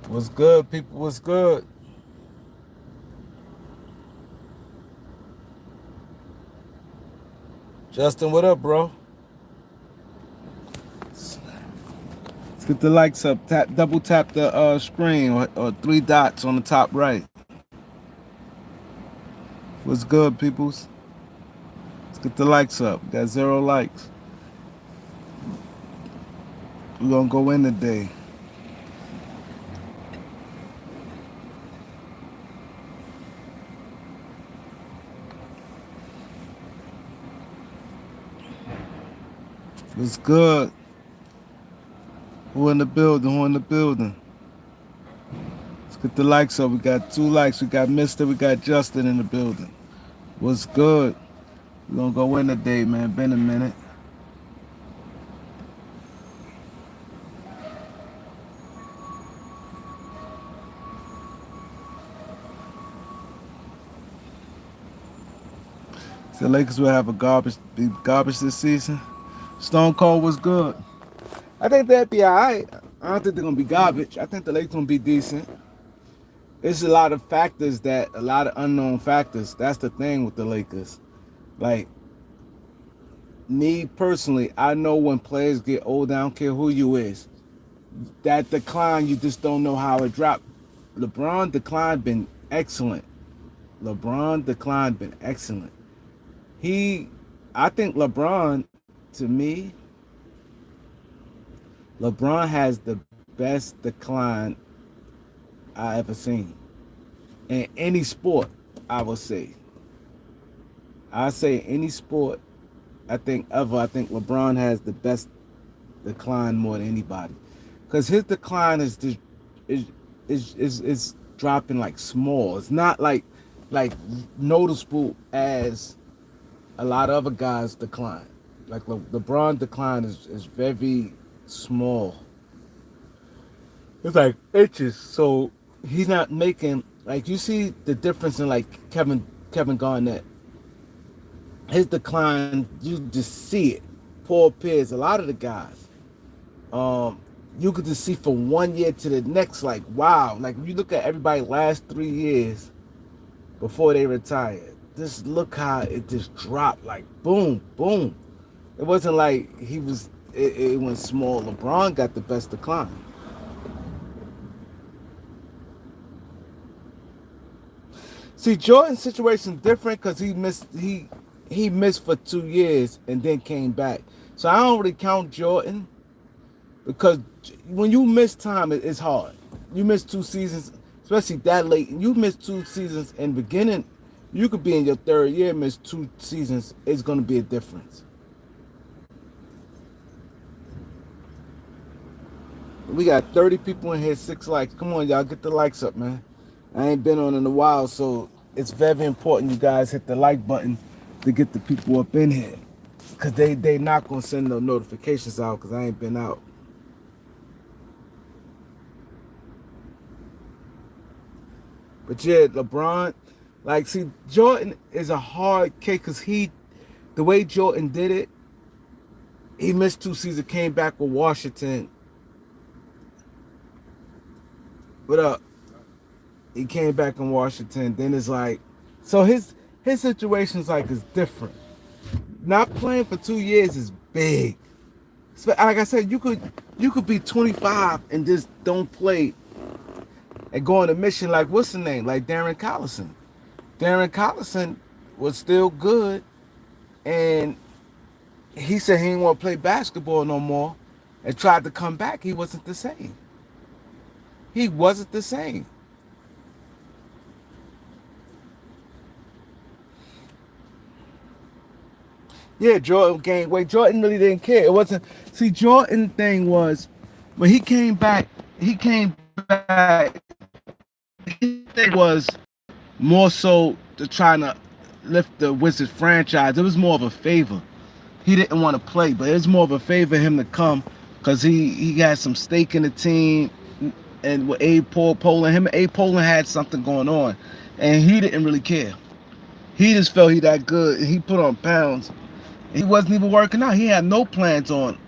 What's good, people? What's good? Justin, what up, bro? Let's get the likes up. Double tap the screen or three dots on the top right. What's good, peoples? Let's get the likes up. Got 0 likes. We're gonna go in today. What's good? Who in the building? Who in the building? Let's get the likes up. We got 2 likes. We got Mister. We got Justin in the building. What's good? We're gonna go in today, man. Been a minute. The Lakers will have a be garbage this season. Stone Cold was good. I think they'd be alright. I don't think they're gonna be garbage. I think the Lakers gonna be decent. It's a lot of factors a lot of unknown factors. That's the thing with the Lakers. Like me personally, I know when players get old, I don't care who you is. That decline, you just don't know how it dropped. LeBron decline been excellent. LeBron decline been excellent. I think LeBron, to me, LeBron has the best decline I ever seen in any sport. I would say. I say any sport. I think ever. I think LeBron has the best decline more than anybody, because his decline is dropping like small. It's not like noticeable as a lot of other guys decline. Like LeBron decline is very small. It's like inches. So he's not making, like, you see the difference in like Kevin Garnett. His decline, you just see it. Paul Pierce, a lot of the guys. You could just see from 1 year to the next, like, wow. Like if you look at everybody last 3 years before they retired, just look how it just dropped, like boom, boom. It wasn't like it went small. LeBron got the best decline. See, Jordan's situation different because he missed for 2 years and then came back. So I don't really count Jordan because when you miss time, it's hard. You miss 2 seasons, especially that late. You miss 2 seasons in the beginning. You could be in your third year, miss 2 seasons. It's gonna be a difference. We got 30 people in here, 6 likes. Come on, y'all, get the likes up, man. I ain't been on in a while, so it's very important you guys hit the like button to get the people up in here. Because they not going to send no notifications out because I ain't been out. But yeah, LeBron, like, see, Jordan is a hard case because the way Jordan did it, he missed 2 seasons, came back with Washington. What up? He came back in Washington. Then it's like, so his situation's like is different. Not playing for 2 years is big. So, like I said, you could be 25 and just don't play and go on a mission like what's the name? Like Darren Collison. Darren Collison was still good, and he said he didn't want to play basketball no more, and tried to come back. He wasn't the same. He wasn't the same. Yeah, Jordan gained weight. Jordan really didn't care. It wasn't. See, Jordan thing was when he came back. He came back. His thing was more so to trying to lift the Wizards franchise. It was more of a favor. He didn't want to play, but it was more of a favor him to come because he had some stake in the team. And with Abe Poland, him and Abe Poland had something going on, and he didn't really care. He just felt he that good. He put on pounds. He wasn't even working out. He had no plans on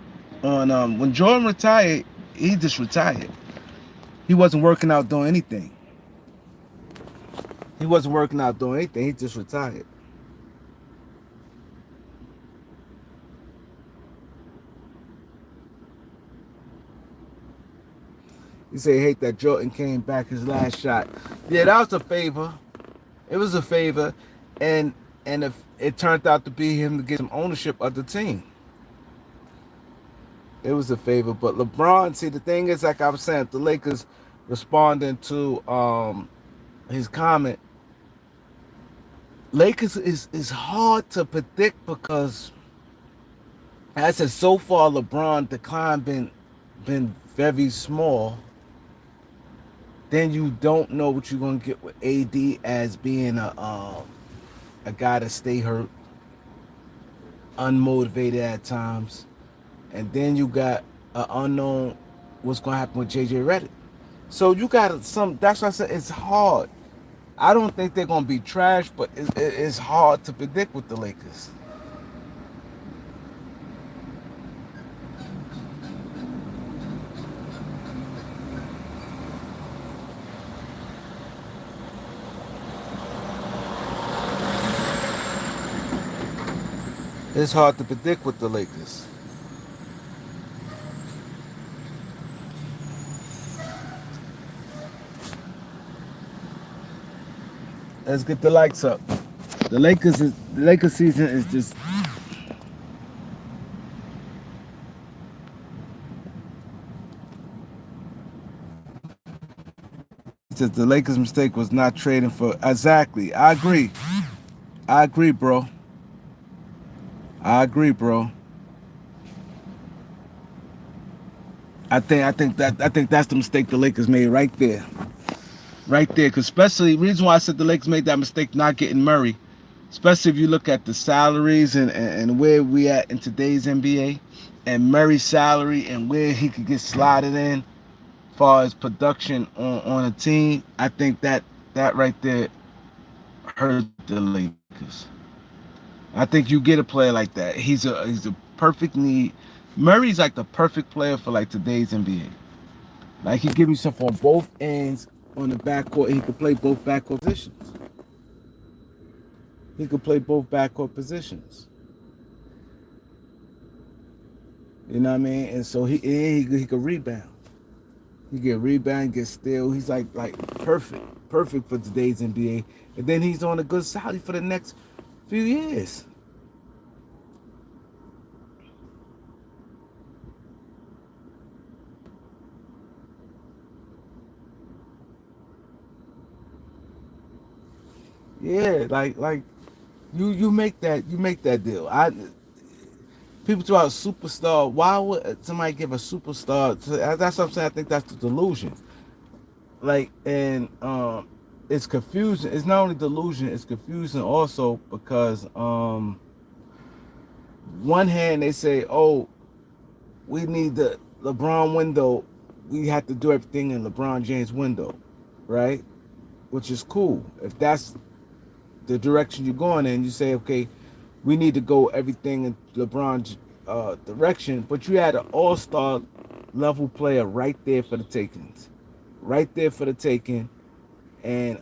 when Jordan retired. He just retired. He wasn't working out doing anything. He wasn't working out doing anything. He just retired. He said he hate that Jordan came back his last shot. Yeah, that was a favor. It was a favor, and if it turned out to be him to get some ownership of the team, it was a favor. But LeBron, see, the thing is, like I was saying, the Lakers responding to his comment. Lakers is hard to predict because, as I said, so far LeBron decline been very small. Then you don't know what you're gonna get with AD as being a guy that stay hurt, unmotivated at times, and then you got an unknown what's gonna happen with JJ Redick. So you got some. That's why I said it's hard. I don't think they're gonna be trash, but it's hard to predict with the Lakers. It's hard to predict with the Lakers. Let's get the lights up. The Lakers season is just the Lakers' mistake was not trading for exactly. I agree. I agree, bro. I agree, bro. I think that's the mistake the Lakers made right there. Right there. Cause especially reason why I said the Lakers made that mistake not getting Murray. Especially if you look at the salaries and where we at in today's NBA and Murray's salary and where he could get slotted in as far as production on a team, I think that right there hurt the Lakers. I think you get a player like that. He's a perfect need. Murray's like the perfect player for like today's NBA. Like he give you stuff on both ends on the backcourt. He could play both backcourt positions. He could play both backcourt positions. You know what I mean? And so he could rebound. He get rebound, get steal. He's like perfect for today's NBA. And then he's on a good salary for the next few years. Yeah, like you make that deal. I people talk about superstar. Why would somebody give a superstar? That's what I'm saying. I think that's the delusion. Like and it's confusing. It's not only delusion. It's confusing also because one hand they say, oh, we need the LeBron window. We have to do everything in LeBron James window, right? Which is cool. If that's the direction you're going in, you say, okay, we need to go everything in LeBron's direction, but you had an all-star level player right there for the takings, right there for the taking, and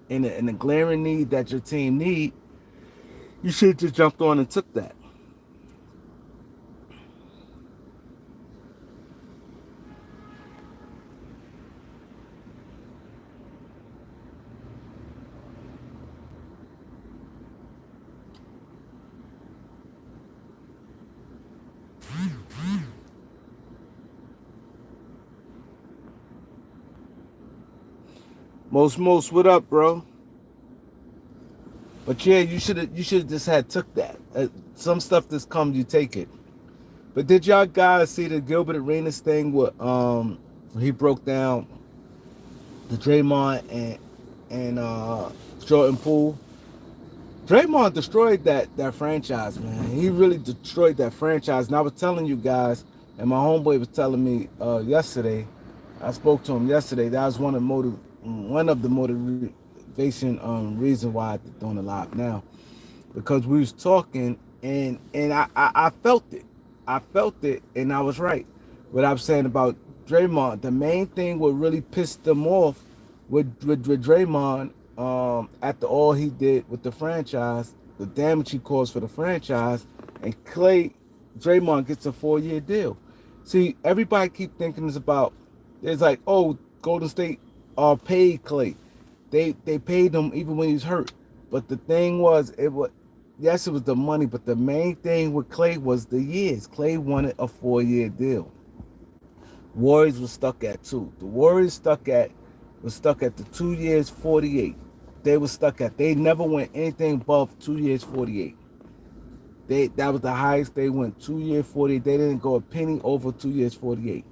in the glaring need that your team need, you should have just jumped on and took that. Most, what up, bro? But yeah, you should have just had took that. Some stuff that's come, you take it. But did y'all guys see the Gilbert Arenas thing? With he broke down the Draymond and Jordan Poole. Draymond destroyed that franchise, man. He really destroyed that franchise. And I was telling you guys, and my homeboy was telling me yesterday. I spoke to him yesterday. That was one of the motivation reason why I'm doing a live now, because we was talking and I felt it. I felt it, and I was right. What I'm saying about Draymond. The main thing what really pissed them off with Draymond, after all he did with the franchise, the damage he caused for the franchise, and Draymond gets a 4 year deal. See, everybody keep thinking it's about. It's like, oh, Golden State paid Clay. They paid him even when he's hurt. But the thing was, it was yes, it was the money, but the main thing with Clay was the years. Clay wanted a 4 year deal. Warriors was stuck at two. The Warriors was stuck at the 2 years 48. They were stuck at. They never went anything above 2 years 48. That was the highest they went. 2 years 48. They didn't go a penny over 2 years 48,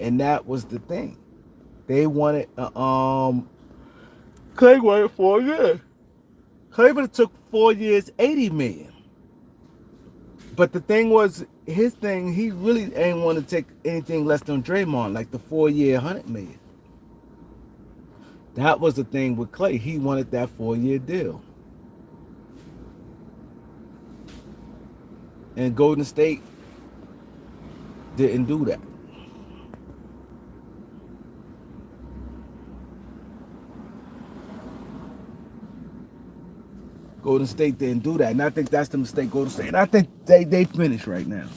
and that was the thing. They wanted Clay wanted 4 years. Clay would have took 4 years 80 million. But the thing was, his thing, he really ain't want to take anything less than Draymond, like the 4 year 100 million. That was the thing with Clay. He wanted that 4 year deal. And Golden State didn't do that. Golden State didn't do that. And I think that's the mistake Golden State. And I think they finished right now.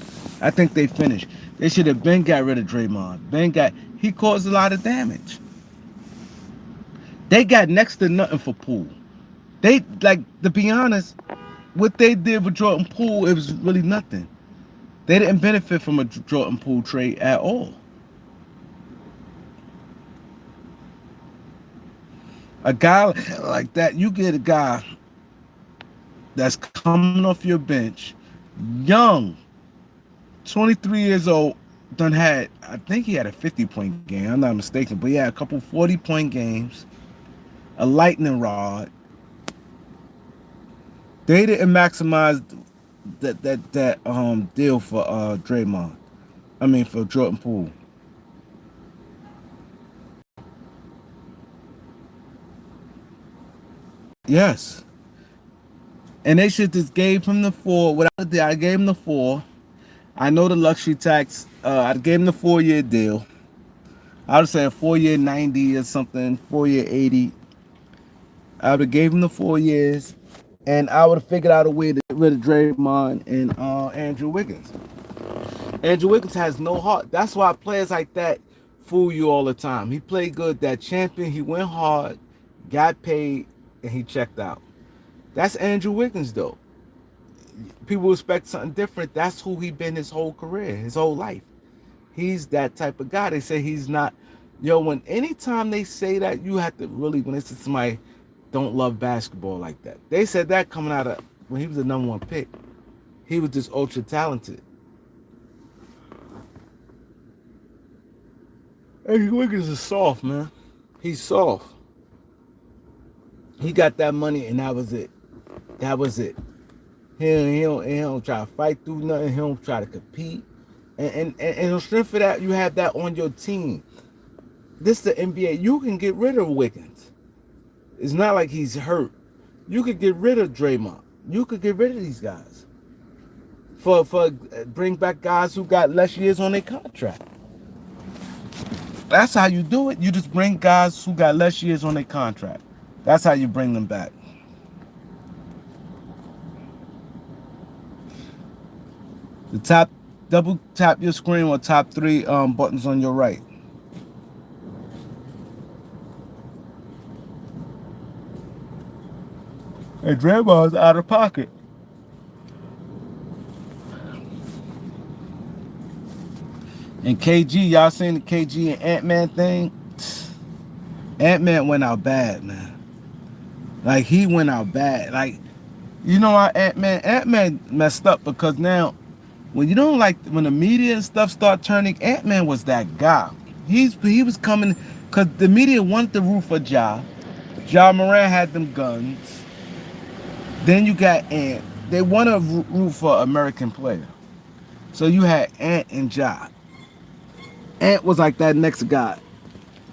I think they finished. They should have been got rid of Draymond. He caused a lot of damage. They got next to nothing for Poole. They, like, to be honest, what they did with Jordan Poole, it was really nothing. They didn't benefit from a Jordan Poole trade at all. A guy like that, you get a guy that's coming off your bench, young, 23 years old, I think he had a 50-point game, I'm not mistaken, but he had a couple 40-point games, a lightning rod. They didn't maximize that deal for Draymond. I mean, for Jordan Poole. Yes. And they should just gave him the four. What I did, I gave him the four. I know the luxury tax. I gave him the 4 year deal. I would say a 4 year 90 or something, 4 year 80. I would have gave him the 4 years, and I would have figured out a way to get rid of Draymond and Andrew Wiggins. Andrew Wiggins has no heart. That's why players like that fool you all the time. He played good. That champion, he went hard, got paid, and he checked out. That's Andrew Wiggins, though. People expect something different. That's who he been his whole career, his whole life. He's that type of guy. They say he's not. When anytime they say that, you have to really, when it's somebody don't love basketball like that. They said that coming out of when he was the #1 pick. He was just ultra talented. Andrew Wiggins is soft, man. He's soft. He got that money, and that was it. That was it. He don't try to fight through nothing. He don't try to compete. And on strength for that, you have that on your team. This is the NBA. You can get rid of Wiggins. It's not like he's hurt. You could get rid of Draymond. You could get rid of these guys. For bring back guys who got less years on their contract. That's how you do it. You just bring guys who got less years on their contract. That's how you bring them back. The top, double tap your screen or top three buttons on your right. And Draymond's out of pocket. And KG, y'all seen the KG and Ant-Man thing? Ant-Man went out bad, man. Like, he went out bad. Like, you know how Ant-Man messed up because now, when you don't like, when the media and stuff start turning, Ant-Man was that guy. He was coming, because the media wanted the root for Ja. Ja Morant had them guns. Then you got Ant. They want to root for American player. So you had Ant and Ja. Ant was like that next guy.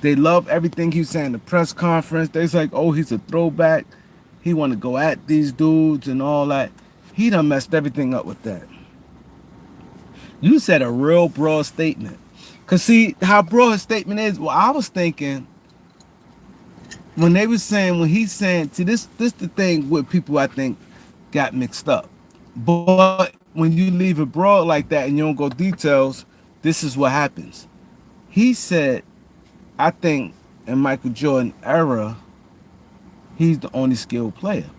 They love everything he was saying in the press conference. They was like, oh, he's a throwback. He want to go at these dudes and all that. He done messed everything up with that. You said a real broad statement. Cause see how broad his statement is. Well, I was thinking when they was saying when he's saying, see this the thing with people I think got mixed up. But when you leave it broad like that and you don't go details, this is what happens. He said, I think in Michael Jordan era, he's the only skilled player.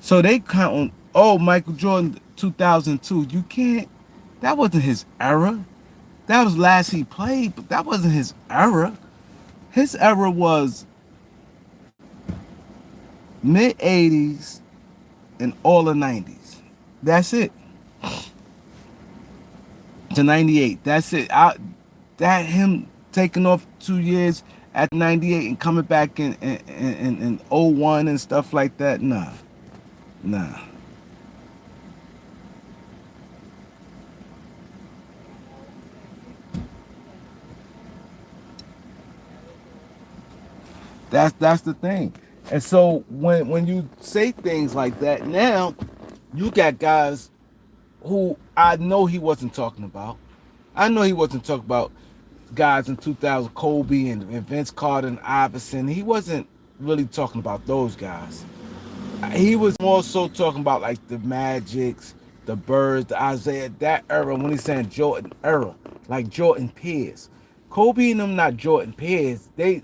So they count on, oh, Michael Jordan 2002. You can't, that wasn't his era. That was last he played, but that wasn't his era. His era was mid 80s and all the 90s. That's it. To 98. That's it. That him taking off 2 years at 98 and coming back in 01 and stuff like that. Nah. Nah. That's the thing. And so when you say things like that, now you got guys who I know he wasn't talking about. I know he wasn't talking about guys in 2000, Kobe and Vince Carter and Iverson. He wasn't really talking about those guys. He was more so talking about like the Magics, the Birds, the Isaiah, that era when he's saying Jordan era, like Jordan peers. Kobe and them not Jordan peers. They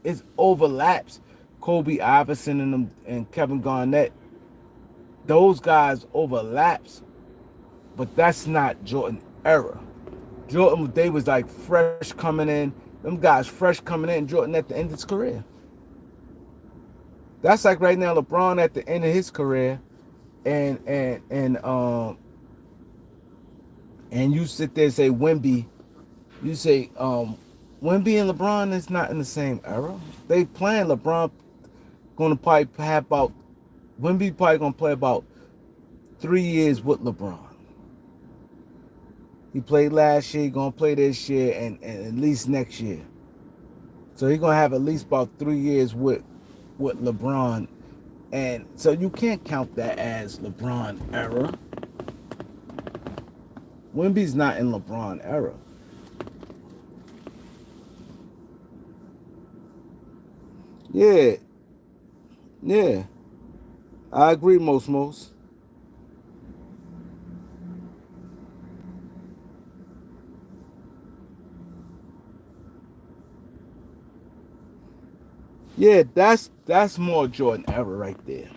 it overlaps. Kobe Iverson and them and Kevin Garnett. Those guys overlaps, but that's not Jordan era. Jordan, they was like fresh coming in. Them guys fresh coming in. Jordan at the end of his career. That's like right now LeBron at the end of his career, and and you sit there and say Wemby, you say Wemby and LeBron is not in the same era. They playing LeBron gonna probably have about Wemby probably gonna play about 3 years with LeBron. He played last year, he gonna play this year and at least next year. So he's gonna have at least about 3 years with LeBron. And so you can't count that as LeBron era. Wemby's not in LeBron era. Yeah, yeah. I agree, most. Yeah, that's more Jordan era right there.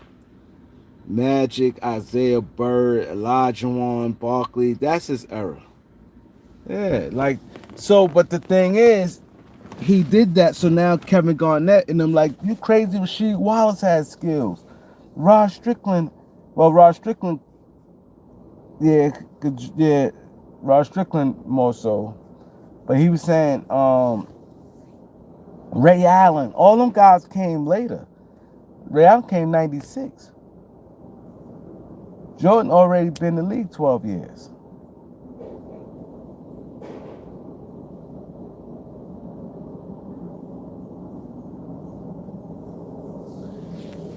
Magic, Isaiah Bird, Elijah Wan, Barkley, that's his era. Yeah, like so. But the thing is, he did that. So now Kevin Garnett and them like, you crazy? Rasheed Wallace has skills. Rod Strickland, well, Rod Strickland, yeah, yeah, Rod Strickland more so. But he was saying Ray Allen. All them guys came later. Ray Allen came 96. Jordan already been in the league 12 years.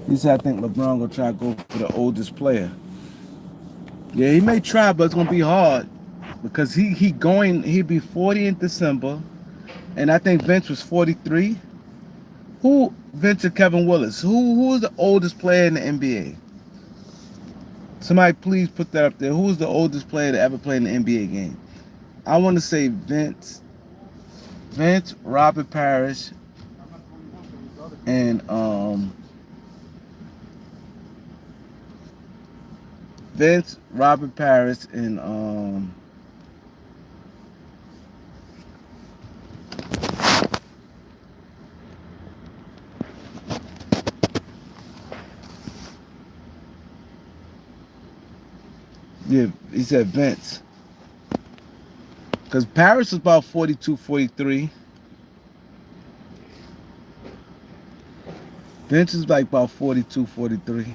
He said, I think LeBron gonna try to go for the oldest player. Yeah, he may try, but it's gonna be hard because he'd be 40 in December, and I think Vince was 43. Who Vince or Kevin Willis? Who is the oldest player in the NBA? Somebody please put that up there. Who's the oldest player to ever play in the NBA game? I want to say Vince, Robert Parrish, and Vince, Robert Parrish, and yeah, he said Vince. Because Parrish was about 42, 43. Vince is like about 42, 43.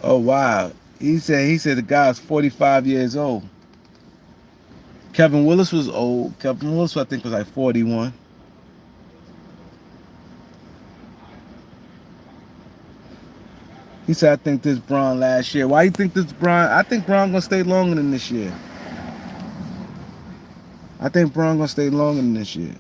Oh wow. He said the guy's 45 years old. Kevin Willis was old. Kevin Willis I think was like 41. He said, I think this Braun last year. Why you think this Braun? I think Braun gonna stay longer than this year. I think Braun gonna stay longer than this year.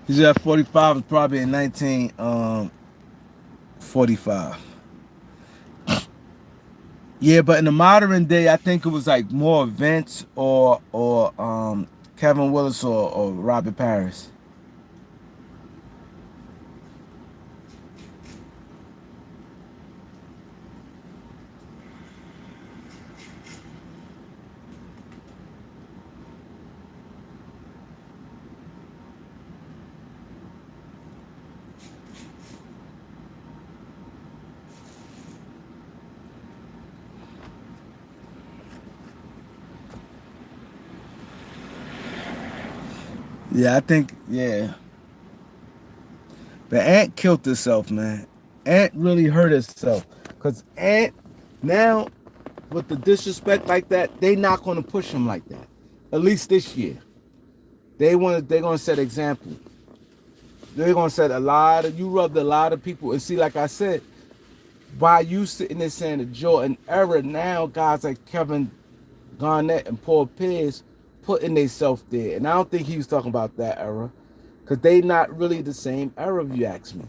He's at 45. Was probably in 1945. Yeah, but in the modern day, I think it was like more Vince or Kevin Willis or Robert Paris. Yeah, I think yeah. But Ant killed herself, man. Ant really hurt herself. Cause Ant now with the disrespect like that, they not gonna push him like that. At least this year. They're gonna set example. They're gonna set a lot of you rubbed a lot of people. And see, like I said, why you sitting there saying the Jordan era now, guys like Kevin Garnett and Paul Pierce putting themselves there. And I don't think he was talking about that era. Because they not really the same era, if you ask me.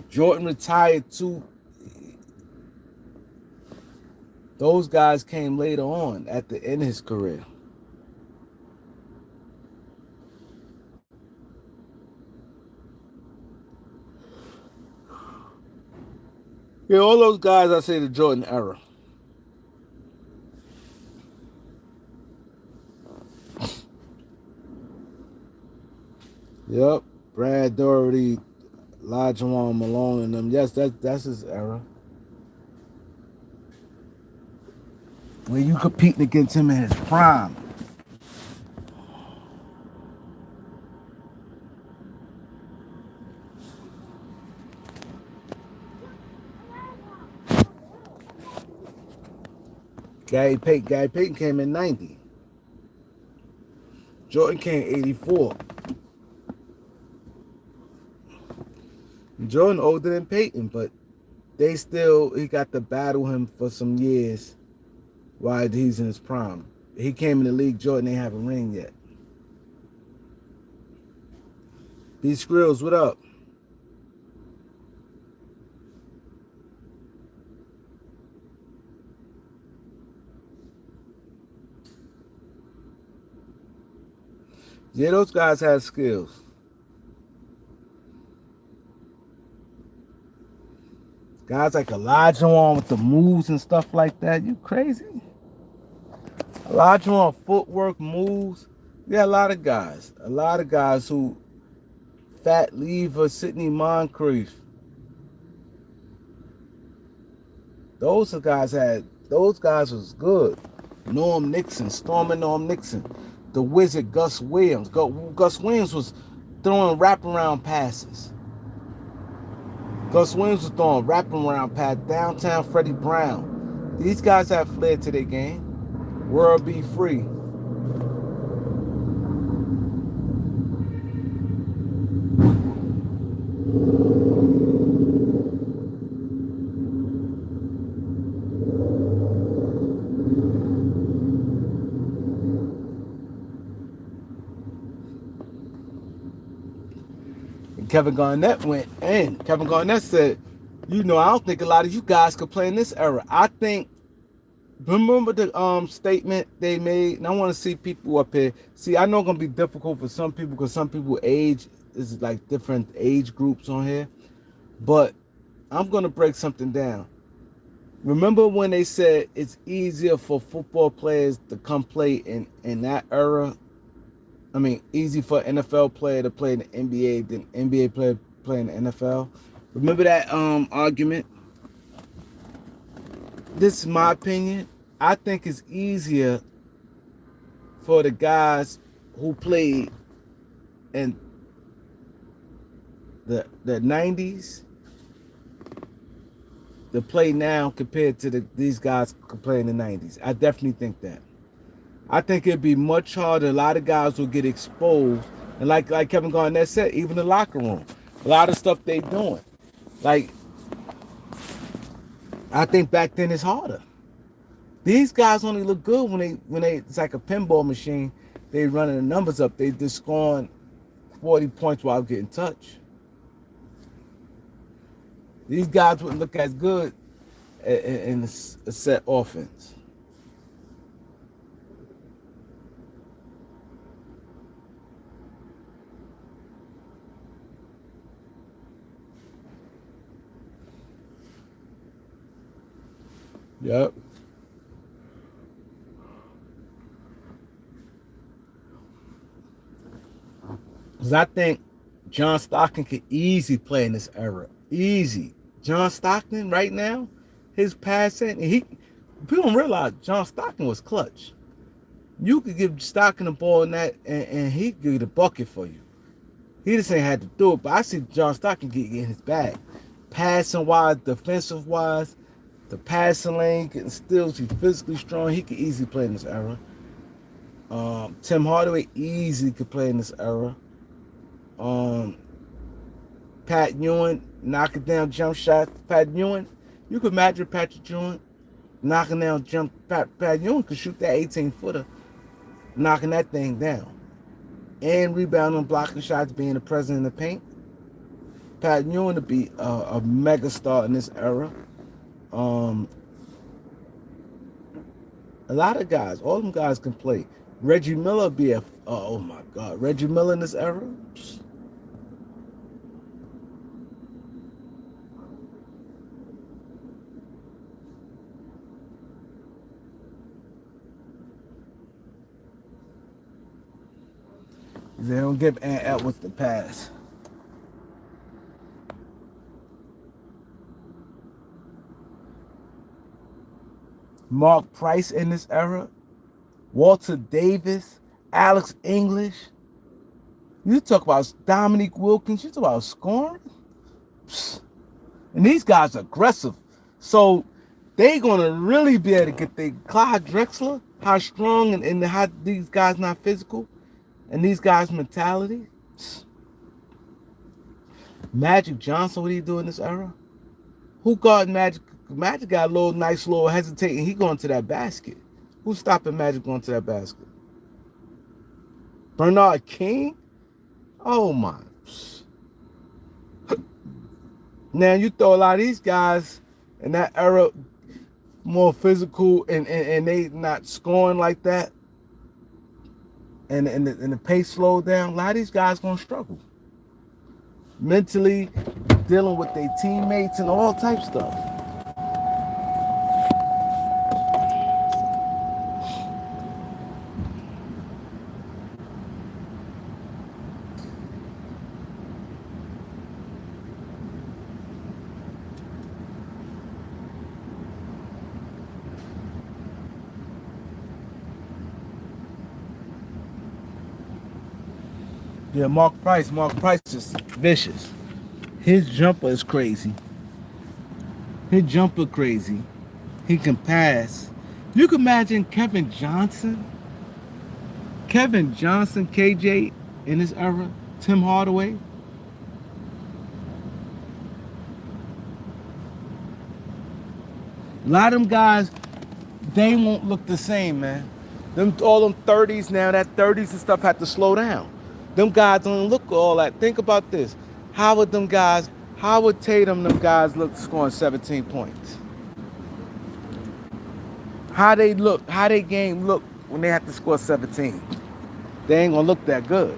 Jordan retired too. Those guys came later on at the end of his career. Yeah, all those guys I say the Jordan era. Yep. Brad Doherty, Olajuwon Malone and them. Yes, that's his era. Where you competing against him in his prime. Gary Payton came in 90. Jordan came 84. Jordan older than Payton, but he got to battle him for some years while he's in his prime. He came in the league, Jordan ain't have a ring yet. B Skrills, what up? Yeah, those guys had skills. Guys like Olajuwon with the moves and stuff like that. You crazy? Olajuwon footwork, moves. Yeah, a lot of guys. A lot of guys who Fat Lever, Sidney Moncrief. Those guys was good. Norm Nixon, Stormin' Norm Nixon. The Wizard Gus Williams. Gus Williams was throwing wraparound passes. Gus Williams was throwing wraparound passes. Downtown Freddie Brown. These guys have flair to their game. World be free. And Kevin Garnett went in. Kevin Garnett said, I don't think a lot of you guys could play in this era. I think, remember the statement they made? And I want to see people up here. See, I know it's going to be difficult for some people because some people age is like different age groups on here. But I'm going to break something down. Remember when they said it's easier for football players to come play in that era? I mean, easy for an NFL player to play in the NBA than NBA player play in the NFL. Remember that argument? This is my opinion. I think it's easier for the guys who played in the 90s to play now compared to these guys who play in the 90s. I definitely think that. I think it'd be much harder. A lot of guys will get exposed. And like Kevin Garnett said, even the locker room. A lot of stuff they doing. Like, I think back then it's harder. These guys only look good when they it's like a pinball machine. They running the numbers up. They just scoring 40 points while getting touched. These guys wouldn't look as good in a set offense. Yep. Because I think John Stockton could easily play in this era. Easy. John Stockton right now, his passing, people don't realize John Stockton was clutch. You could give Stockton the ball in that, and he could get a bucket for you. He just ain't had to do it, but I see John Stockton get in his bag. Passing wise, defensive wise, the passing lane, getting steals, he's physically strong. He could easily play in this era. Tim Hardaway easily could play in this era. Pat Ewing knocking down jump shots. Pat Ewing, you could imagine Patrick Ewing knocking down jump. Pat Ewing could shoot that 18-footer, knocking that thing down, and rebounding, blocking shots, being the president of the paint. Pat Ewing to be a mega star in this era. A lot of guys, all them guys can play. Reggie Miller be a oh my God, Reggie Miller in this era. They don't give Ant Edwards the pass. Mark Price in this era. Walter Davis, Alex English. You talk about Dominique Wilkins. You talk about scoring. And these guys are aggressive. So they gonna really be able to get the Clyde Drexler, how strong and how these guys not physical, and these guys' mentality. Magic Johnson, what do you do in this era? Who guard Magic? Magic got a little nice little hesitating. He going to that basket. Who's stopping Magic going to that basket? Bernard King? Oh my. Now you throw a lot of these guys in that era more physical and they not scoring like that. And the pace slowed down. A lot of these guys gonna struggle. Mentally, dealing with their teammates and all types of stuff. Yeah, Mark Price. Mark Price is vicious. His jumper is crazy. His jumper crazy. He can pass. You can imagine Kevin Johnson. Kevin Johnson, KJ in this era. Tim Hardaway. A lot of them guys, they won't look the same, man. All them 30s now, that 30s and stuff had to slow down. Them guys don't look all that. Think about this. How would Tatum, them guys look scoring 17 points? How they look, how they game look when they have to score 17? They ain't gonna look that good.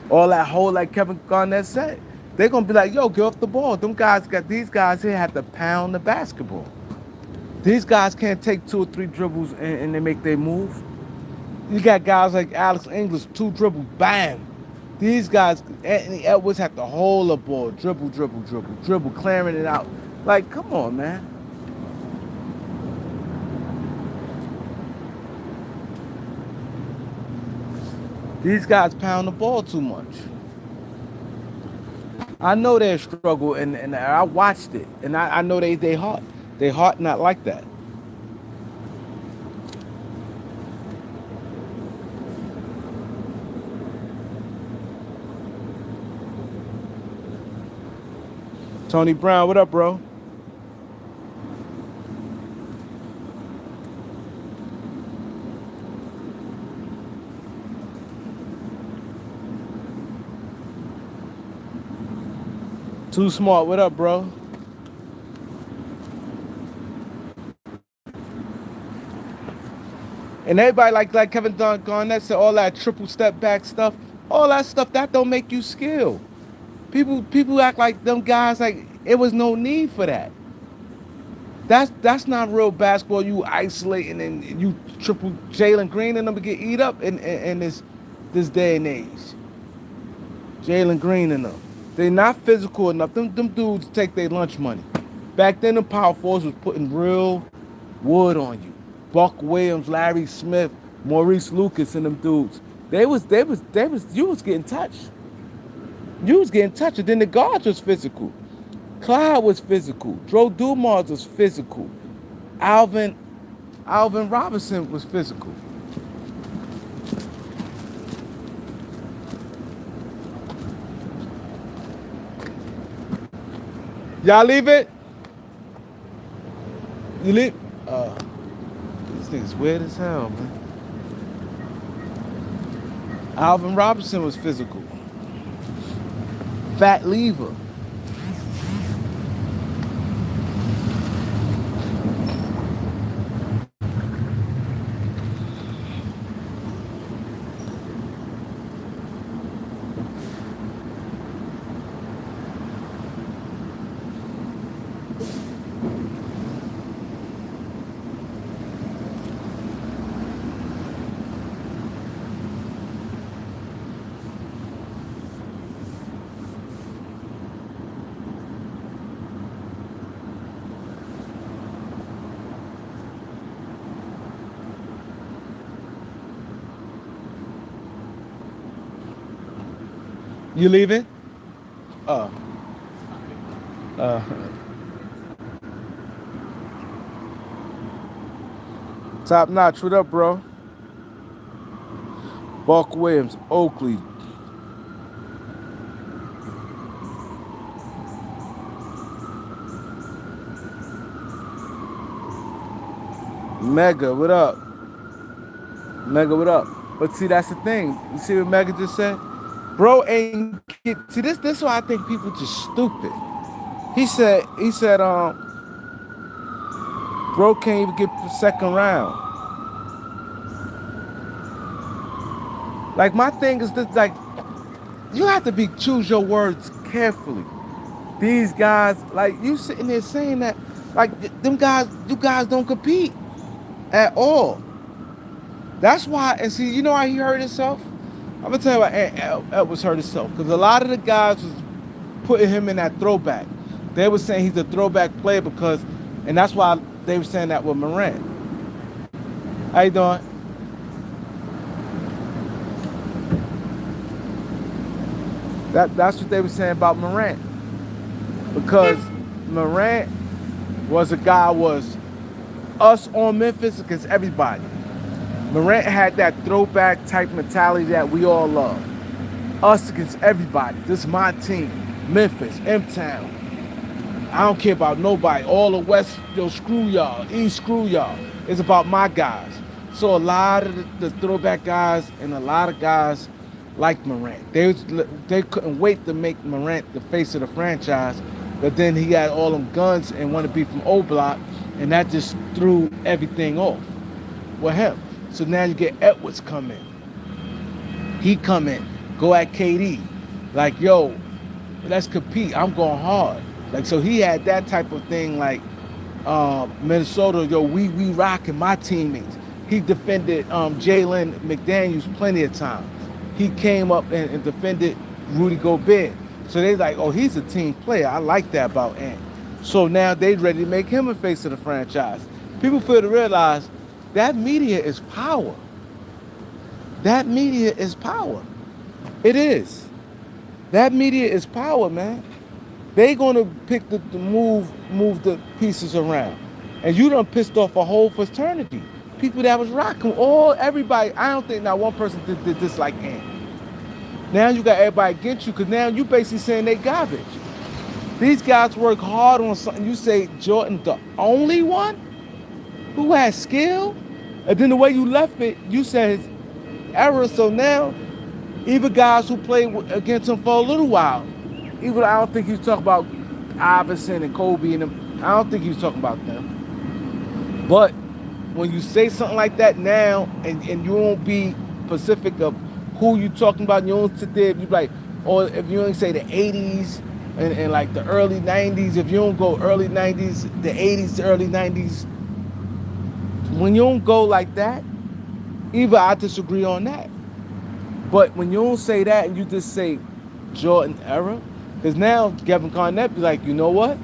All that hole, like Kevin Garnett said. They're gonna be like, yo, get off the ball. These guys here have to pound the basketball. These guys can't take two or three dribbles and they make their move. You got guys like Alex English, two dribbles, bam. These guys, Anthony Edwards had to hold the ball, dribble, dribble, dribble, dribble, clearing it out. Like, come on, man. These guys pound the ball too much. I know their struggle, and I watched it, and I know they heart. They heart not like that. Tony Brown, what up, bro? Too smart, what up, bro? And everybody like Kevin Garnett said, all that triple step back stuff, all that stuff that don't make you skilled. People act like them guys like it was no need for that. That's not real basketball. You isolating and you triple Jalen Green and them to get eat up in this day and age. Jalen Green and them. They not physical enough. Them dudes take their lunch money. Back then, the power force was putting real wood on you. Buck Williams, Larry Smith, Maurice Lucas, and them dudes. You was getting touched. You was getting touched. And then the guards was physical. Clyde was physical. Dro Dumars was physical. Alvin Alvin Robinson was physical. Y'all leave it? You leave? This nigga's weird as hell, man. Alvin Robinson was physical. Fat Lever. You leaving? Uh, uh, Top notch. What up, bro? Buck Williams, Oakley. Mega, what up? Mega, what up? But see, that's the thing. You see what Mega just said? Bro ain't get see this is why I think people just stupid. He said, bro can't even get the second round. Like my thing is this like you have to be choose your words carefully. These guys, like you sitting there saying that, like them guys, you guys don't compete at all. That's why, and see, you know how he hurt himself? I'm gonna tell you why Edwards hurt himself. Because a lot of the guys was putting him in that throwback. They were saying he's a throwback player because, and that's why they were saying that with Morant. How you doing? That's what they were saying about Morant. Because Morant was a guy was us on Memphis against everybody. Morant had that throwback type mentality that we all love. Us against everybody. This is my team. Memphis, M-Town. I don't care about nobody. All the West, yo, screw y'all. East, screw y'all. It's about my guys. So a lot of the throwback guys and a lot of guys like Morant. They couldn't wait to make Morant the face of the franchise. But then he had all them guns and wanted to be from O Block. And that just threw everything off with him. So now you get Edwards come in. He come in, go at KD. Like, yo, let's compete. I'm going hard. Like, so he had that type of thing, like, Minnesota, yo, we rocking my teammates. He defended Jalen McDaniels plenty of times. He came up and defended Rudy Gobert. So they like, oh, he's a team player. I like that about Ant. So now they ready to make him a face of the franchise. People fail to realize that media is power. That media is power. It is. That media is power, man. They gonna pick the move the pieces around, and you done pissed off a whole fraternity. People that was rocking, all everybody. I don't think not one person did this like Ant. Now you got everybody against you because now you basically saying they garbage. These guys work hard on something. You say Jordan the only one who has skill, and then the way you left it, you said error. So now even guys who played against him for a little while, even I don't think he was talking about Iverson and Kobe and them. I don't think he was talking about them. But when you say something like that now, and you won't be specific of who you talking about, you don't sit there, you be like, or if you don't say the 80s and like the early 90s, if you don't go early 90s, the 80s to early 90s, when you don't go like that, either I disagree on that. But when you don't say that and you just say Jordan era, because now Kevin Garnett be like, you know what?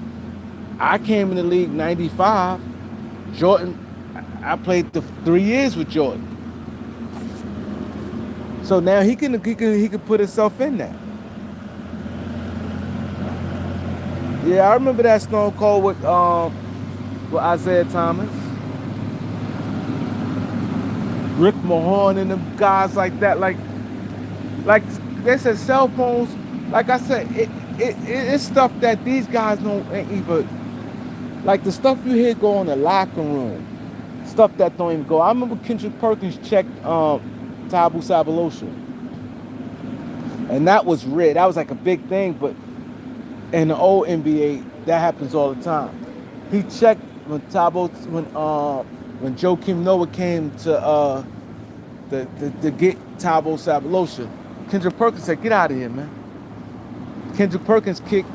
I came in the league 95. Jordan, I played the 3 years with Jordan. So now he can put himself in that. Yeah, I remember that Stone Cold with Isaiah Thomas, Rick Mahorn, and them guys like that. Like they said, cell phones. Like I said, it's stuff that these guys don't even, like the stuff you hear go in the locker room, stuff that don't even go. I remember Kendrick Perkins checked Tabu Sabalosha, and that was red. That was like a big thing, but in the old NBA, that happens all the time. He checked when when Joakim Noah came to get Tabo Sabalosha. Kendrick Perkins said, "Get out of here, man." Kendrick Perkins kicked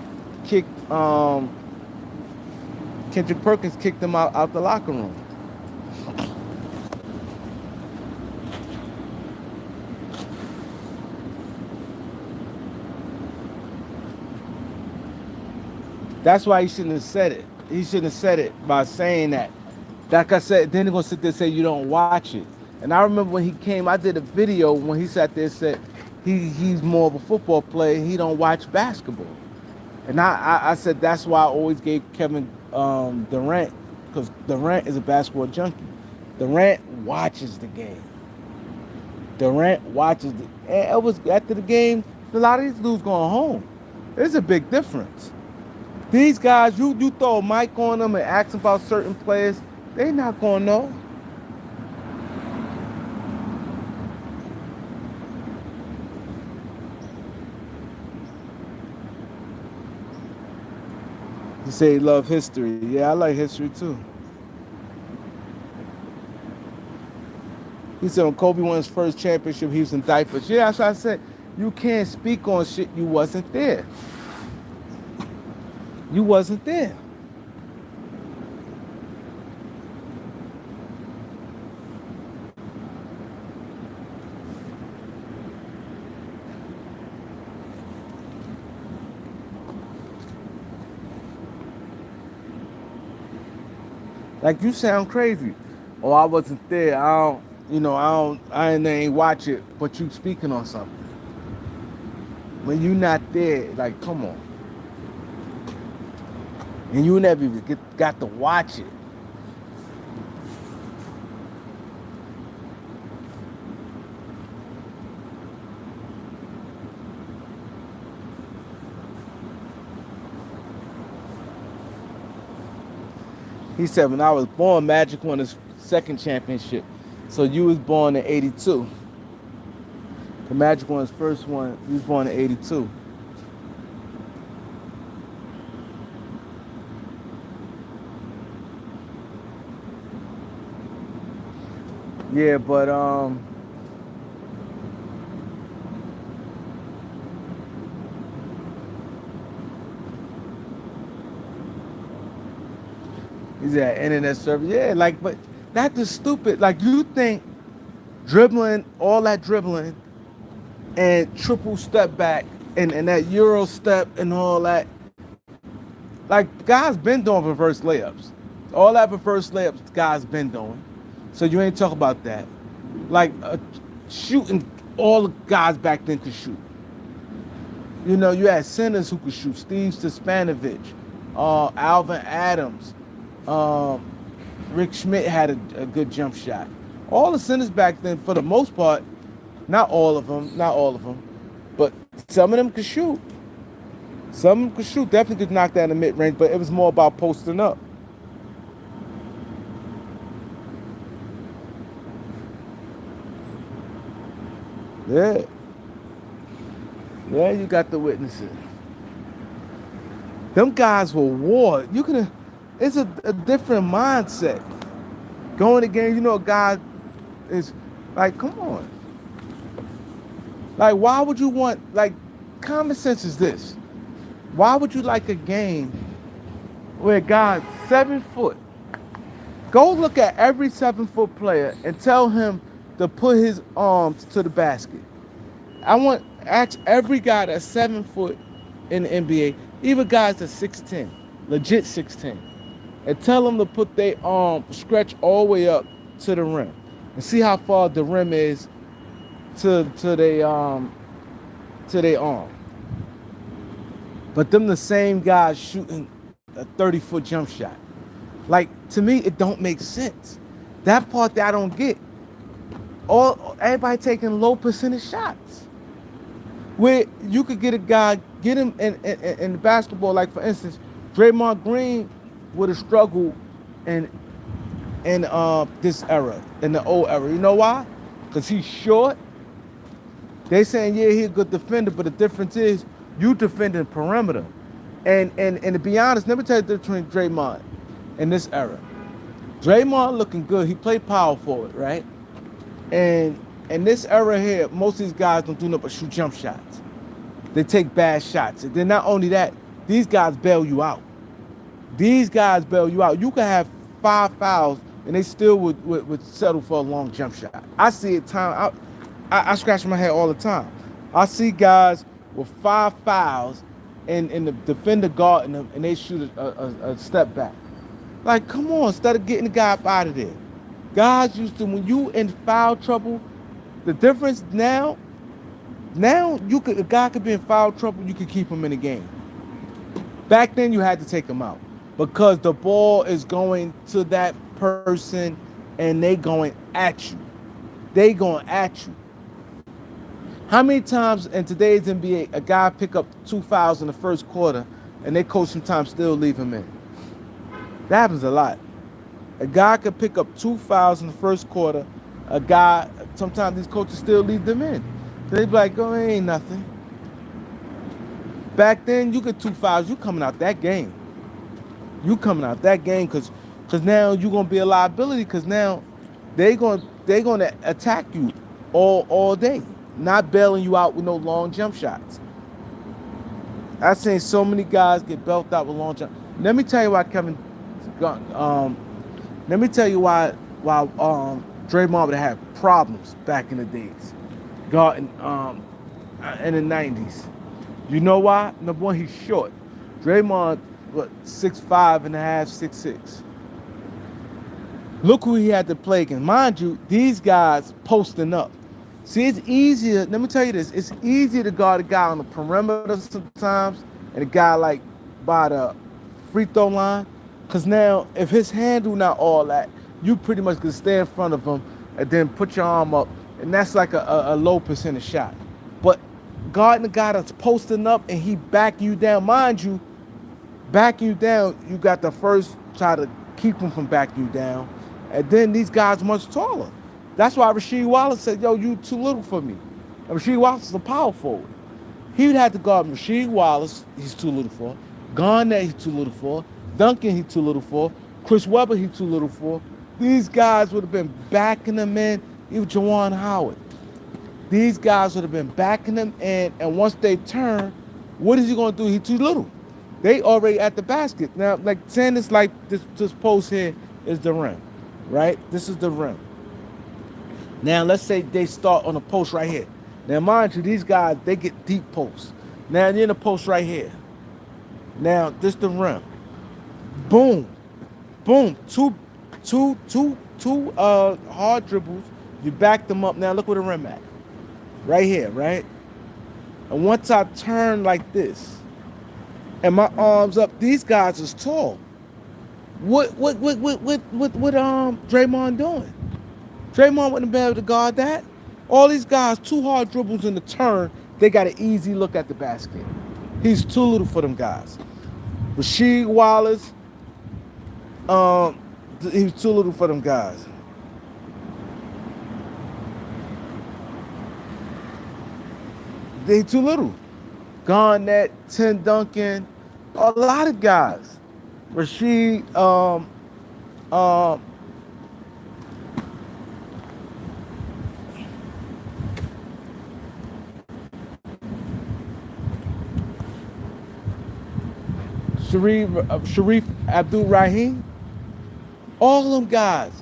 Kendrick Perkins kicked him out the locker room. That's why he shouldn't have said it. He shouldn't have said it by saying that. Like I said, then they're gonna sit there and say you don't watch it. And I remember when he came, I did a video when he sat there and said he's more of a football player. He don't watch basketball. And I said that's why I always gave Kevin Durant, because Durant is a basketball junkie. Durant watches the game. Durant watches the. And it was after the game. A lot of these dudes going home. There's a big difference. These guys, you throw a mic on them and ask them about certain players, they not gonna know. You say you love history. Yeah, I like history too. He said when Kobe won his first championship, he was in diapers. Yeah, that's what I said. You can't speak on shit you wasn't there. You wasn't there. Like you sound crazy. Oh, I wasn't there. I ain't watch it, but you speaking on something. When you not there, like come on. And you never even got to watch it. He said when I was born, Magic won his second championship. So you was born in 82. The Magic won his first one. He was born in 82. Yeah, but He's at internet service. Yeah, like, but that is stupid. Like, you think dribbling, all that dribbling, and triple step back, and that Euro step and all that, like, guys been doing reverse layups. All that reverse layups, guys been doing. So you ain't talk about that. Like, shooting, all the guys back then could shoot. You know, you had centers who could shoot. Steve Stespanovich, Alvin Adams, um, Rick Schmidt had a good jump shot. All the centers back then, for the most part, not all of them, but some of them could shoot. Some of them could shoot. Definitely could knock that in the mid range, but it was more about posting up. Yeah, yeah, you got the witnesses. Them guys were war. You can, it's a different mindset. Going again, you know, a guy is like, come on. Like, why would you want, like, common sense is this. Why would you like a game where a guy's 7 foot? Go look at every 7 foot player and tell him to put his arms to the basket. I want ask every guy that's 7 foot in the NBA, even guys that's 6'10", legit 6'10", and tell them to put their arm stretch all the way up to the rim and see how far the rim is to their arm. But them the same guys shooting a 30-foot jump shot. Like, to me, it don't make sense. That part that I don't get. Everybody taking low percentage shots. Where you could get a guy, get him in basketball, like for instance, Draymond Green would have struggled in this era, in the old era. You know why? Because he's short. They saying, yeah, he's a good defender, but the difference is you defending perimeter. And to be honest, let me tell you the difference between Draymond in this era. Draymond looking good. He played power forward, right? And in this era here, most of these guys don't do nothing but shoot jump shots. They take bad shots. And then not only that, these guys bail you out. These guys bail you out. You can have 5 fouls and they still would settle for a long jump shot. I see it time. I scratch my head all the time. I see guys with 5 fouls and the defender guarding them and they shoot a step back. Like, come on, instead of getting the guy up out of there. Guys used to, when you in foul trouble, the difference now a guy could be in foul trouble, you could keep him in the game. Back then you had to take him out because the ball is going to that person and they going at you. They going at you. How many times in today's NBA a guy pick up 2 fouls in the first quarter and they coach sometimes still leave him in? That happens a lot. A guy could pick up 2 fouls in the first quarter. A guy, sometimes these coaches still leave them in. They be like, oh, it ain't nothing. Back then, you get 2 fouls, you coming out that game. You coming out that game because now you're going to be a liability because now they're going to attack you all day, not bailing you out with no long jump shots. I've seen so many guys get bailed out with long jump. Let me tell you why let me tell you why Draymond would have had problems back in the days, guarding in the 90s. You know why? Number one, he's short. Draymond, 6'5" and a half, 6'6". Look who he had to play against. Mind you, these guys posting up. See, it's easier. Let me tell you this. It's easier to guard a guy on the perimeter sometimes and a guy like by the free throw line. Because now, if his handle not all that, you pretty much can stay in front of him and then put your arm up. And that's like a low percentage shot. But guarding the guy that's posting up and he backing you down, mind you, backing you down, you got to first try to keep him from backing you down. And then these guys much taller. That's why Rasheed Wallace said, yo, you too little for me. And Rasheed Wallace is a power forward. He would have to guard Rasheed Wallace, he's too little for. Garnett, he's too little for. Duncan, he's too little for. Chris Webber, he's too little for. These guys would have been backing them in. Even Juwan Howard. These guys would have been backing them in. And once they turn, what is he going to do? He's too little. They already at the basket. Now, like saying it's like this post here is the rim, right? This is the rim. Now let's say they start on a post right here. Now mind you, these guys they get deep posts. Now they're in a post right here. Now this the rim. Boom, boom. Two hard dribbles. You back them up. Now look where the rim at. Right here, right? And once I turn like this, and my arms up, these guys is tall. What Draymond doing? Draymond wouldn't be able to guard that. All these guys, two hard dribbles in the turn, they got an easy look at the basket. He's too little for them guys. Rasheed Wallace, he was too little for them guys. They too little. Garnett, Tim Duncan, a lot of guys. Rasheed, Sharif Abdul Rahim, all of them guys,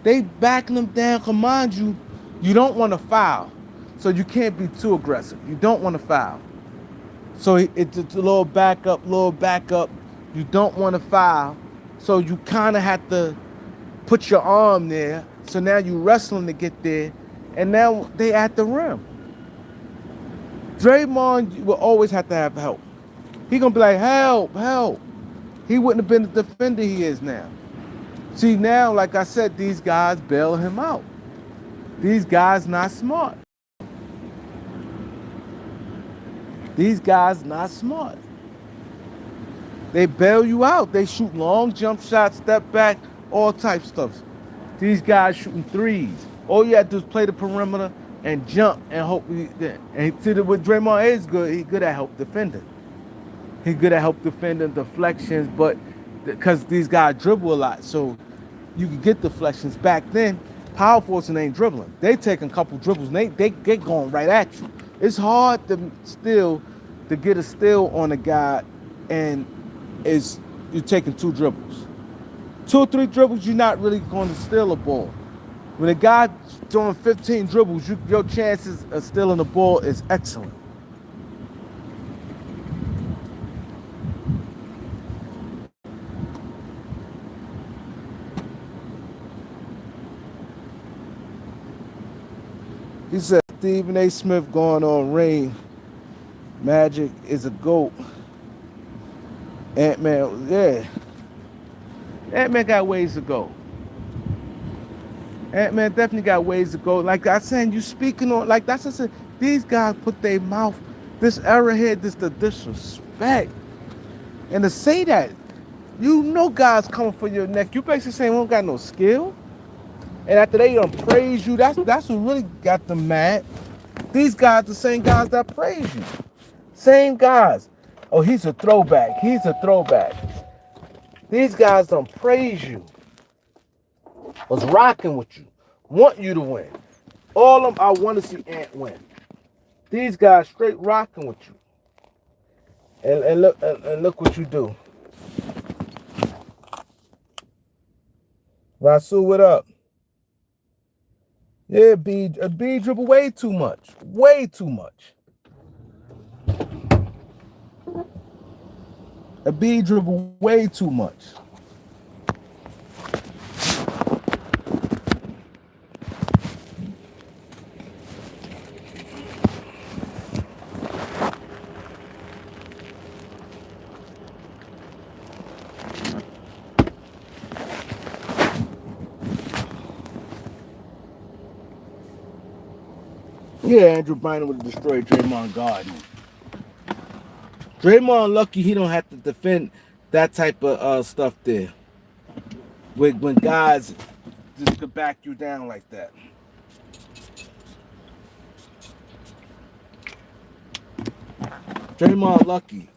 they backing them down. Command you, you don't want to foul, so you can't be too aggressive. You don't want to foul, so it's a little back up, little back up. You don't want to foul, so you kind of have to put your arm there. So now you wrestling to get there, and now they at the rim. Draymond will always have to have help. He gonna be like, help, help. He wouldn't have been the defender he is now. See, now, like I said, these guys bail him out. These guys not smart. These guys not smart. They bail you out. They shoot long jump shots, step back, all types of stuff. These guys shooting threes. All you have to do is play the perimeter and jump and hope. And see what Draymond is good. He's good at help defending. He's good at help defending deflections, but because these guys dribble a lot, so you can get deflections. Back then, power forwards ain't dribbling. They taking a couple dribbles and they going right at you. It's hard to get a steal on a guy, and you're taking two dribbles. 2 or 3 dribbles, you're not really going to steal a ball. When a guy throwing 15 dribbles, your chances of stealing the ball is excellent. He said Stephen A. Smith going on Rain. Magic is a GOAT. Ant-Man, yeah. Ant-Man got ways to go. Ant-Man definitely got ways to go. Like I said, you speaking on, like that's what I said, these guys put their mouth, this era here, this the disrespect. And to say that, you know guys coming for your neck. You basically saying we don't got no skill. And after they don't praise you, that's what really got them mad. These guys, the same guys that praise you. Same guys. Oh, he's a throwback. He's a throwback. These guys don't praise you. Was rocking with you. Want you to win. All of them, I want to see Ant win. These guys straight rocking with you. And look what you do. Rasul, what up? Yeah, B dribble way too much. Way too much. A B dribble way too much. Yeah, Andrew Bynum would have destroyed Draymond Garden. Draymond lucky he don't have to defend that type of stuff there. When guys just could back you down like that. Draymond lucky.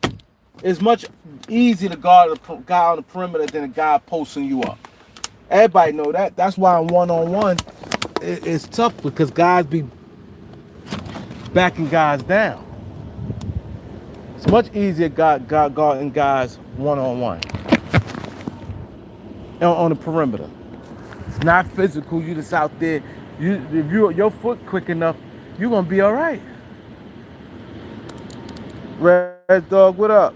It's much easier to guard a guy on the perimeter than a guy posting you up. Everybody know that. That's why on one-on-one, it's tough because guys be backing guys down. Much easier guarding guys one on one on the perimeter. It's not physical. You just out there. If your foot quick enough, you're gonna be all right. Red Dog, what up?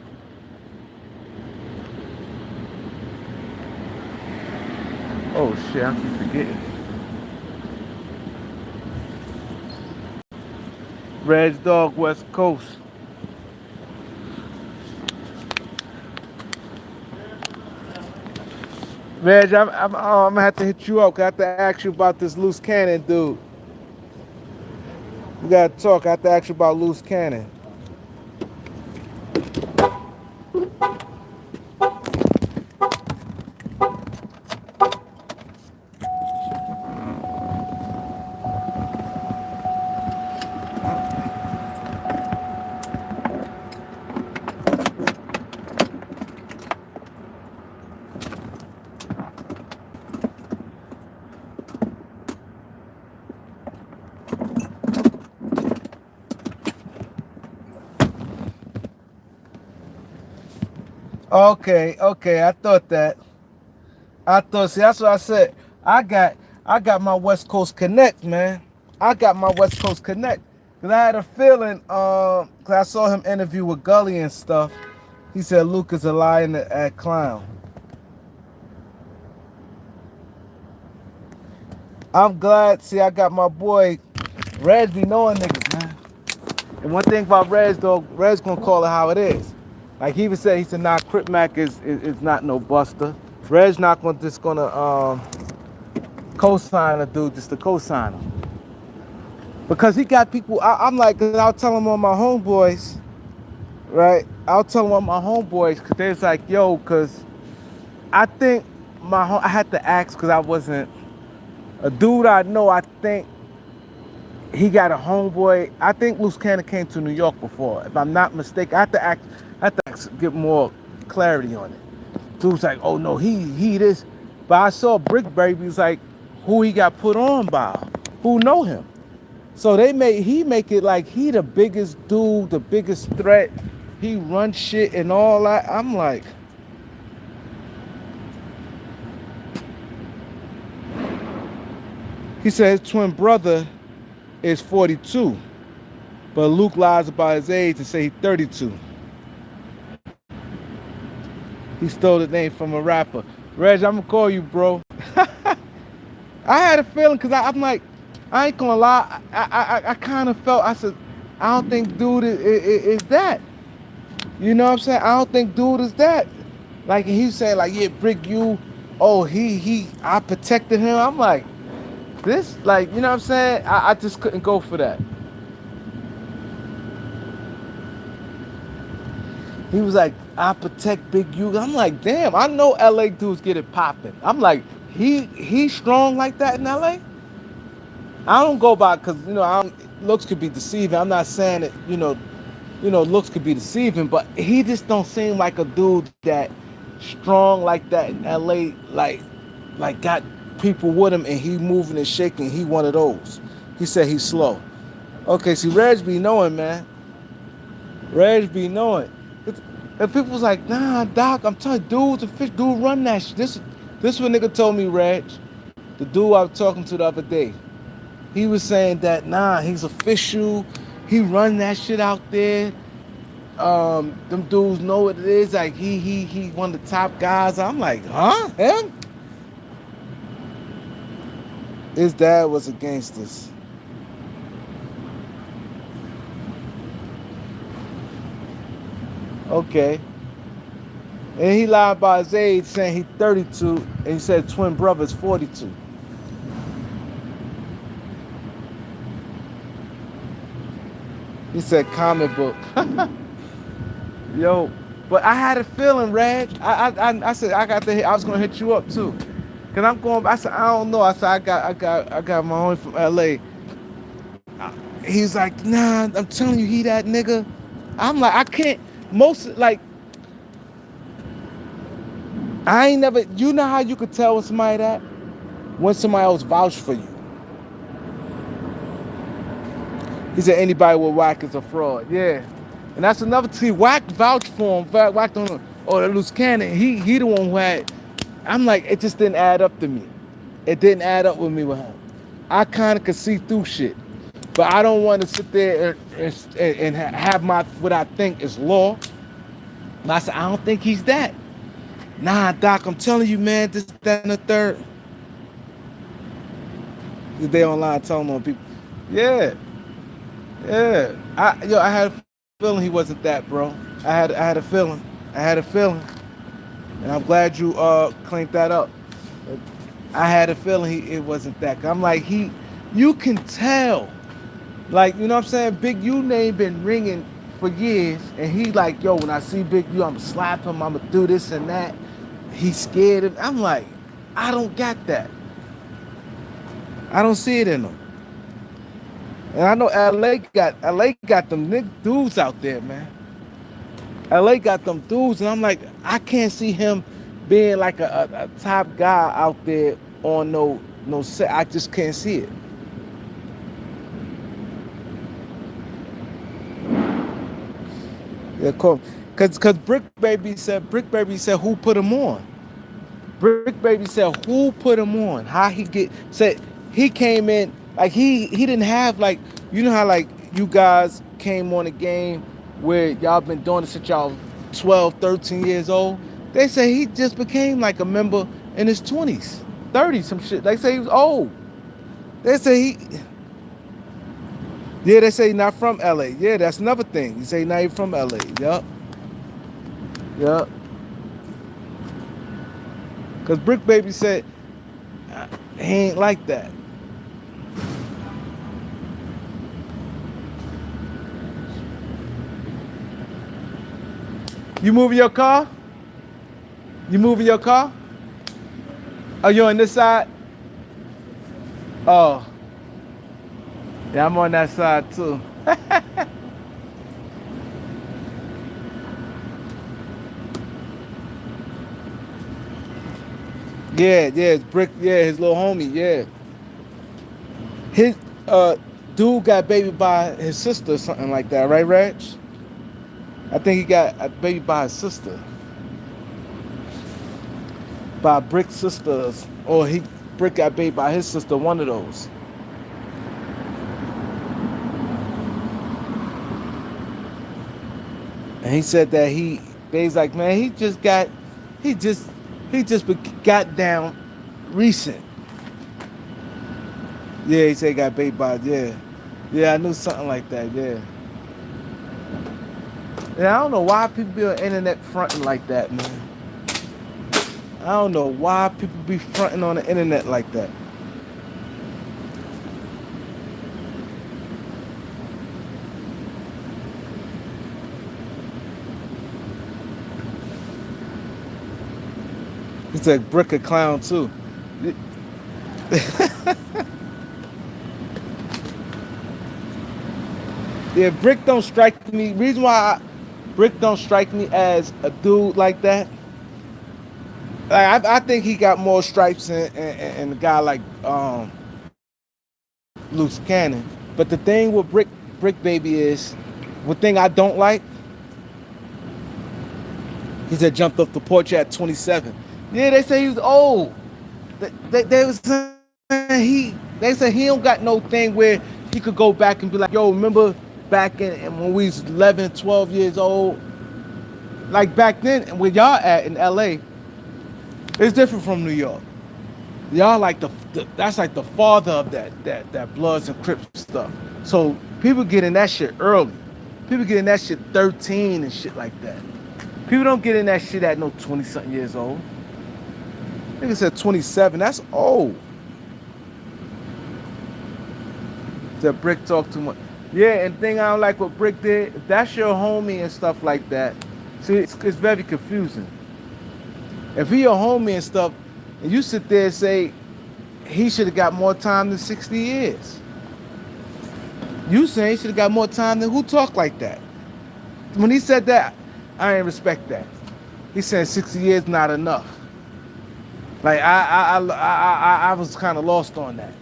Oh shit, I keep forgetting. Red Dog, West Coast. Reg, I'm gonna have to hit you up. 'Cause I have to ask you about this loose cannon dude. We gotta talk. I have to ask you about loose cannon. Okay. I thought that. See, that's what I said. I got, I got my West Coast connect, man. I got my West Coast connect. Cause I had a feeling, cause I saw him interview with Gully and stuff. He said Luke is a liar and a clown. I'm glad. See, I got my boy Reg be knowing niggas, man. And one thing about Reg, though, Reg's gonna call it how it is. Like he even said, he said, nah, Crip Mac is not no buster. Reg's not gonna just gonna co-sign a dude just to co-sign him. Because he got people, I'm like, cause I'll tell him on my homeboys, right? I'll tell him on my homeboys, cause they was like, yo, cause I think I had to ask, cause I wasn't, a dude I know, I think he got a homeboy. I think Loose Cannon came to New York before. If I'm not mistaken, I have to get more clarity on it. Dude's like, oh no, he this. But I saw Brick Baby was like, who he got put on by, who know him. So he make it like he the biggest dude, the biggest threat. He run shit and all that. I'm like, he said his twin brother is 42, but Luke lies about his age and say he's 32. He stole the name from a rapper. Reg, I'm gonna call you, bro. I had a feeling because I'm like, I ain't gonna lie. I kind of felt, I said, I don't think dude is that. You know what I'm saying? I don't think dude is that. Like he's saying, like, yeah, Brick, you, oh, I protected him. I'm like, this, like, you know what I'm saying? I just couldn't go for that. He was like, I protect Big U. I'm like, damn, I know LA dudes get it popping. I'm like, he strong like that in LA? I don't go by, because, you know, looks could be deceiving. I'm not saying that, looks could be deceiving, but he just don't seem like a dude that strong like that in LA, like got people with him and he moving and shaking. He one of those. He said he's slow. Okay, see, Reg be knowing, man. Reg be knowing. And people was like, nah, Doc, I'm telling you, dude's a fish. Dude run that shit. This what nigga told me, Reg. The dude I was talking to the other day. He was saying that, nah, he's official. He run that shit out there. Them dudes know what it is. Like, he one of the top guys. I'm like, huh? Him? His dad was a gangster. Okay. And he lied about his age, saying he's 32, and he said twin brother's 42. He said comic book. Yo, but I had a feeling, Reg. I said I was gonna hit you up too, cause I'm going. I said I don't know. I said I got my homie from LA. He's like, nah, I'm telling you, he that nigga. I'm like, I can't. Most like, I ain't never. You know how you could tell when somebody that, when somebody else vouched for you. He said anybody with whack is a fraud. Yeah. And that's another T. Wack vouched for him. Wack on him. Oh, that loose cannon. He the one who had. I'm like, it just didn't add up to me. It didn't add up with me with him. I kind of could see through shit, but I don't want to sit there and have my what I think is law. And I said, I don't think he's that. Nah, Doc, I'm telling you, man, this, that, and the third. They online telling on people. Yeah, yeah. I had a feeling he wasn't that, bro. I had a feeling. I had a feeling, and I'm glad you cleaned that up. I had a feeling it wasn't that. I'm like you can tell, like you know what I'm saying. Big U name been ringing for years, and he like, yo, when I see Big U, I'ma slap him. I'ma do this and that. He's scared of. I'm like, I don't got that. I don't see it in him. And I know LA got them dudes out there, man. LA got them dudes, and I'm like, I can't see him being like a top guy out there on no set. I just can't see it. Yeah, cool. Cause Brick Baby said who put him on. Brick Baby said who put him on. How he said he came in like he didn't have like you know how like you guys came on a game where y'all been doing it since y'all 12, 13 years old. They say he just became like a member in his 20s, 30s, some shit. They say he was old. They say yeah, they say he's not from LA. Yeah, that's another thing. You say he's not even from LA. Yup. Yup. Because Brick Baby said he ain't like that. You moving your car? You moving your car? Oh, you on this side? Oh. Yeah, I'm on that side too. Yeah, it's Brick, yeah, his little homie, yeah. His dude got baby by his sister or something like that, right, Reg? I think he got a baby by his sister. By Brick's sisters. Or Brick got baby by his sister, one of those. And he said that he's like, man, he just got down recent. Yeah, he said he got baby by, yeah. Yeah, I knew something like that, yeah. Yeah, I don't know why people be on the internet fronting like that, man. I don't know why people be fronting on the internet like that. He's a Brick a clown too. Yeah, Brick don't strike me. Reason why Brick don't strike me as a dude like that. Like, I think he got more stripes than a guy like Loose Cannon. But the thing with Brick Baby is, one thing I don't like, he said jumped off the porch at 27. Yeah, they say he was old. They was saying they said he don't got no thing where he could go back and be like, yo, remember back in when we was 11, 12 years old? Like back then, and where y'all at in LA, it's different from New York. Y'all like that's like the father of that Bloods and Crips stuff. So people get in that shit early. People get in that shit 13 and shit like that. People don't get in that shit at no 20-something years old. Nigga said 27. That's old. That Brick talk too much. Yeah, and the thing I don't like what Brick did, if that's your homie and stuff like that, see, it's very confusing. If he your homie and stuff, and you sit there and say he should have got more time than 60 years. You saying he should have got more time than who talk like that? When he said that, I ain't respect that. He said 60 years not enough. Like I was kind of lost on that.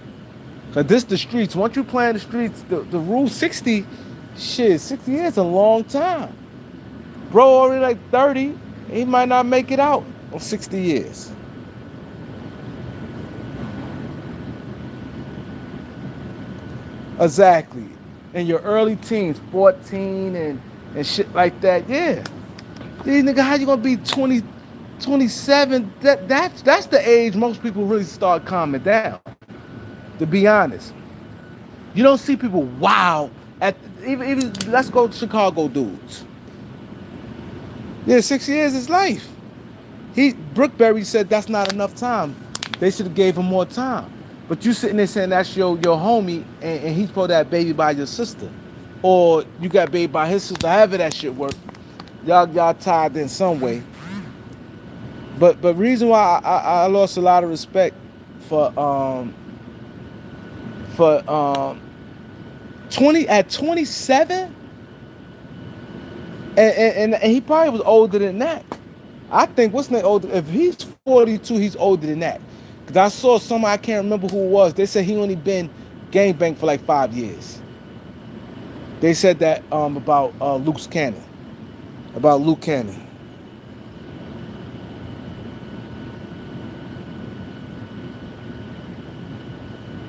Cause this the streets. Once you play in the streets, the rule 60 Shit, 60 years is a long time. Bro already like 30. He might not make it out of 60 years. Exactly. In your early teens, 14 and shit like that. Yeah. These nigga, how you gonna be 20, 27? That's the age most people really start calming down. To be honest, you don't see people wow at even let's go to Chicago dudes. Yeah, 6 years is life. Brookberry said that's not enough time. They should have gave him more time. But you sitting there saying that's your homie and he's supposed to have baby by your sister. Or you got baby by his sister, however that shit work. Y'all tied in some way. But reason why I lost a lot of respect for for 20 at 27 and he probably was older than that. I think what's name older? If he's 42, he's older than that. Cause I saw somebody, I can't remember who it was. They said he only been gangbang for like 5 years. They said that about Luke Cannon. About Luke Cannon.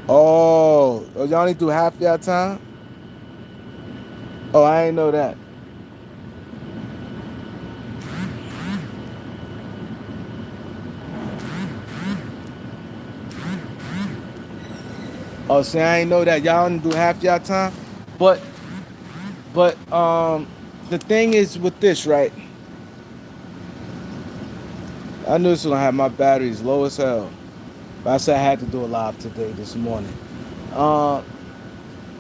Oh, y'all only do half your time? Oh, I ain't know that. Oh, see, I ain't know that. Y'all only do half your time? But the thing is with this, right? I knew this was gonna have my batteries low as hell. But I said I had to do a live today, this morning. Uh,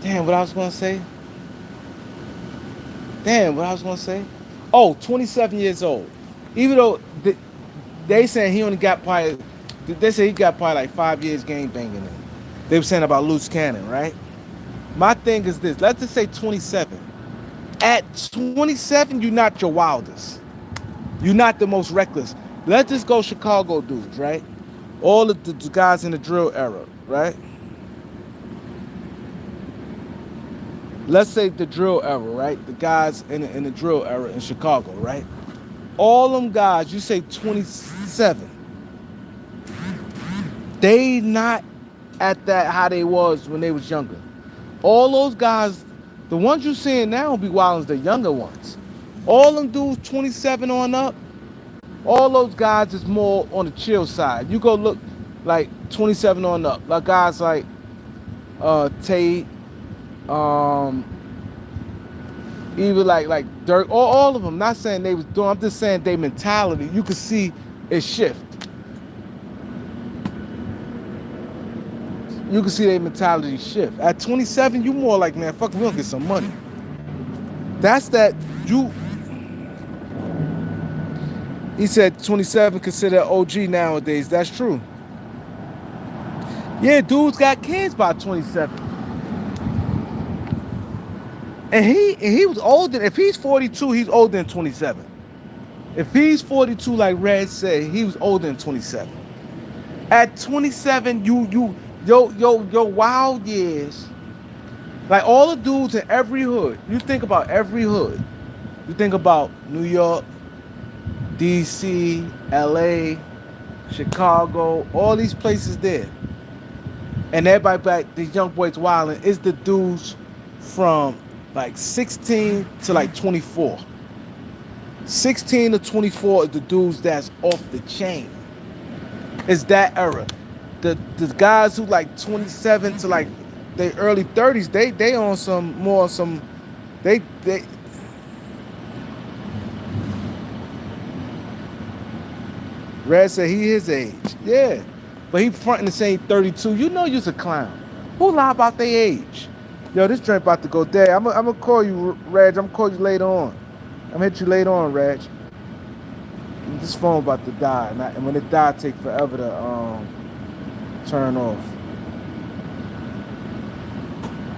damn, what I was gonna say? Damn, what I was gonna say? Oh, 27 years old. Even though they saying he only got probably, they say he got probably like 5 years game banging in. They were saying about Loose Cannon, right? My thing is this. Let's just say 27. At 27, you're not your wildest. You're not the most reckless. Let's just go Chicago dudes, right? All of the guys in the drill era, right? Let's say the drill era, right? The guys in the drill era in Chicago, right? All them guys, you say 27. They not at that how they was when they was younger. All those guys, the ones you seeing now be wild as the younger ones. All them dudes 27 on up, all those guys is more on the chill side. You go look like 27 on up. Like guys like Tate, even like Dirk, all of them. Not saying they was doing, I'm just saying their mentality. You could see it shift. You can see their mentality shift. At 27, you more like, man, fuck, we gonna get some money. That's that you. He said 27 considered OG nowadays. That's true. Yeah, dudes got kids by 27. And he was older. If he's 42, he's older than 27. If he's 42, like Red said, he was older than 27. At 27, your wild years, like all the dudes in every hood. You think about every hood. You think about New York, DC, LA, Chicago, all these places there. And everybody back, these young boys wilding, is the dudes from like 16 to like 24. 16 to 24 is the dudes that's off the chain. It's that era. The guys who like 27 to like their early 30s, they on some more some they Red said he his age. Yeah. But he fronting the same 32. You know you's a clown. Who lie about their age? Yo, this drink about to go there. I'm gonna call you, Reg. I'm gonna call you later on. I'm gonna hit you later on, Reg. This phone about to die. And when it die, take forever to turn off.